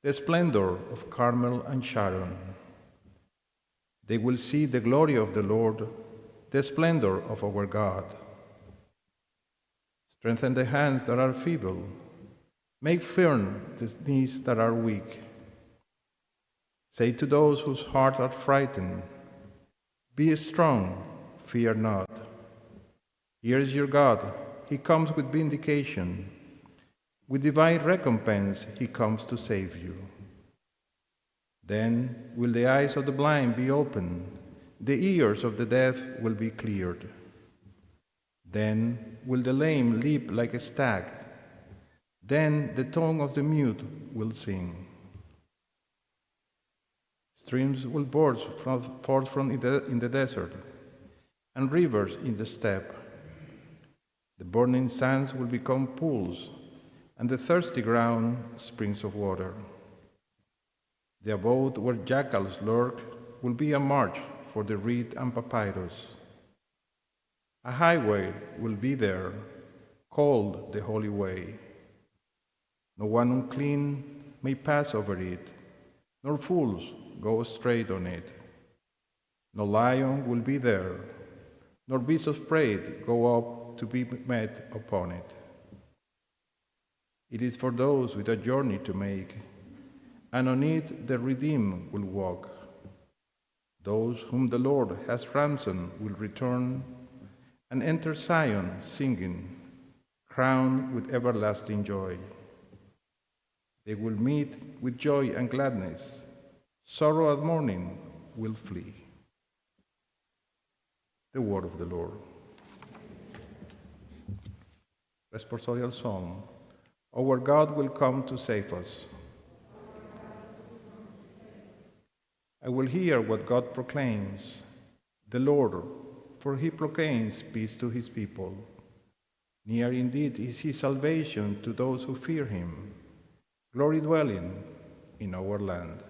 the splendor of Carmel and Sharon. They will see the glory of the Lord, the splendor of our God. Strengthen the hands that are feeble. Make firm the knees that are weak. Say to those whose hearts are frightened, be strong, fear not. Here is your God. He comes with vindication. With divine recompense, he comes to save you. Then will the eyes of the blind be opened, the ears of the deaf will be cleared. Then will the lame leap like a stag. Then the tongue of the mute will sing. Streams will burst forth in the desert, and rivers in the steppe. The burning sands will become pools, and the thirsty ground springs of water. The abode where jackals lurk will be a marsh for the reed and papyrus. A highway will be there, called the Holy Way. No one unclean may pass over it, nor fools go straight on it. No lion will be there, nor beast of prey go up to be met upon it. It is for those with a journey to make, and on it the redeemed will walk. Those whom the Lord has ransomed will return and enter Zion singing, crowned with everlasting joy. They will meet with joy and gladness. Sorrow and mourning will flee. The word of the Lord. Responsorial Psalm. Our God will come to save us. I will hear what God proclaims, the Lord, for he proclaims peace to his people. Near indeed is his salvation to those who fear him, glory dwelling in our land.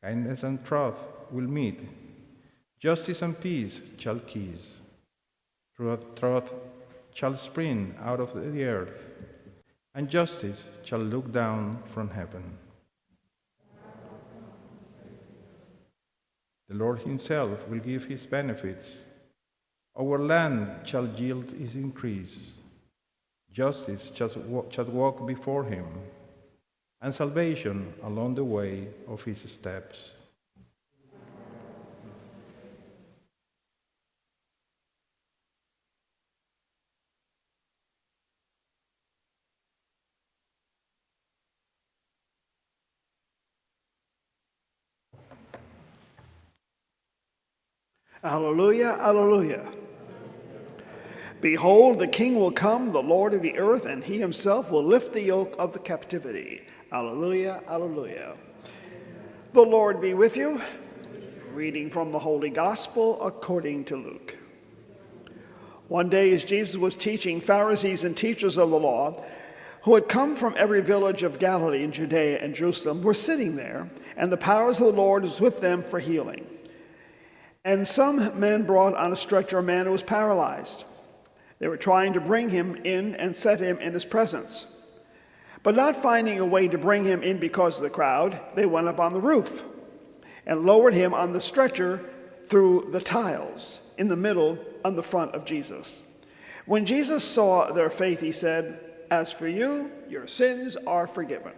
Kindness and truth will meet, justice and peace shall kiss. Truth shall spring out of the earth, and justice shall look down from heaven. The Lord himself will give his benefits. Our land shall yield its increase. Justice shall walk before him, and salvation along the way of his steps. Alleluia, alleluia. Behold, the King will come, the Lord of the earth, and he himself will lift the yoke of the captivity. Alleluia, alleluia. The Lord be with you. Reading from the Holy Gospel according to Luke. One day as Jesus was teaching, Pharisees and teachers of the law, who had come from every village of Galilee and Judea and Jerusalem, were sitting there, and the powers of the Lord was with them for healing. And some men brought on a stretcher a man who was paralyzed. They were trying to bring him in and set him in his presence. But not finding a way to bring him in because of the crowd, they went up on the roof and lowered him on the stretcher through the tiles in the middle on the front of Jesus. When Jesus saw their faith, he said, "As for you, your sins are forgiven."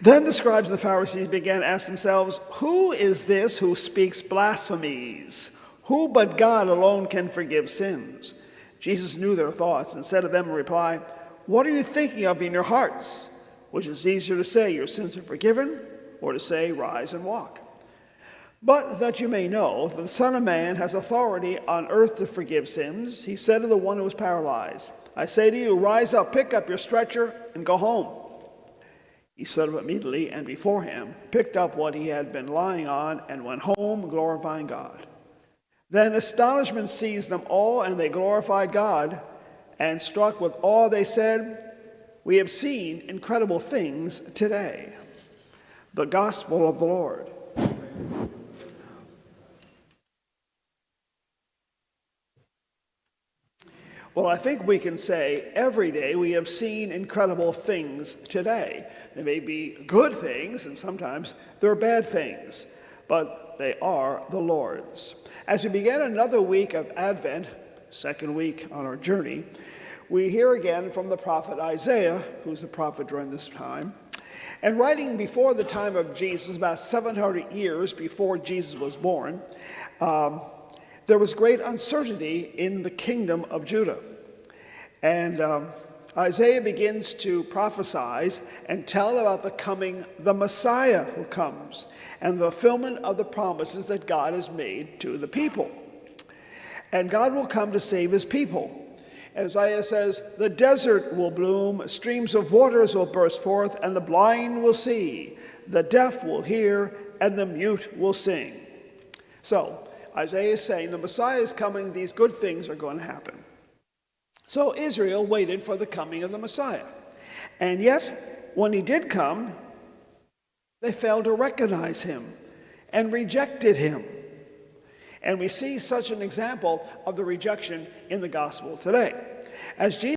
Then the scribes and the Pharisees began to ask themselves, "Who is this who speaks blasphemies? Who but God alone can forgive sins?" Jesus knew their thoughts and said to them in reply, "What are you thinking of in your hearts? Which is easier to say, 'Your sins are forgiven,' or to say, 'Rise and walk'? But that you may know that the Son of Man has authority on earth to forgive sins," he said to the one who was paralyzed, "I say to you, rise up, pick up your stretcher, and go home." He stood up immediately, and before him picked up what he had been lying on, and went home, glorifying God. Then astonishment seized them all, and they glorified God, and struck with awe they said, "We have seen incredible things today." The Gospel of the Lord. Well, I think we can say every day we have seen incredible things today. They may be good things, and sometimes they're bad things, but they are the Lord's. As we begin another week of Advent, second week on our journey, we hear again from the prophet Isaiah, who's the prophet during this time, and writing before the time of Jesus, about 700 years before Jesus was born, there was great uncertainty in the kingdom of Judah. And Isaiah begins to prophesy and tell about the Messiah who comes, and the fulfillment of the promises that God has made to the people. And God will come to save his people. Isaiah says, the desert will bloom, streams of waters will burst forth, and the blind will see, the deaf will hear, and the mute will sing. So, Isaiah is saying the Messiah is coming, these good things are going to happen. So Israel waited for the coming of the Messiah. And yet, when he did come, they failed to recognize him and rejected him. And we see such an example of the rejection in the gospel today. As Jesus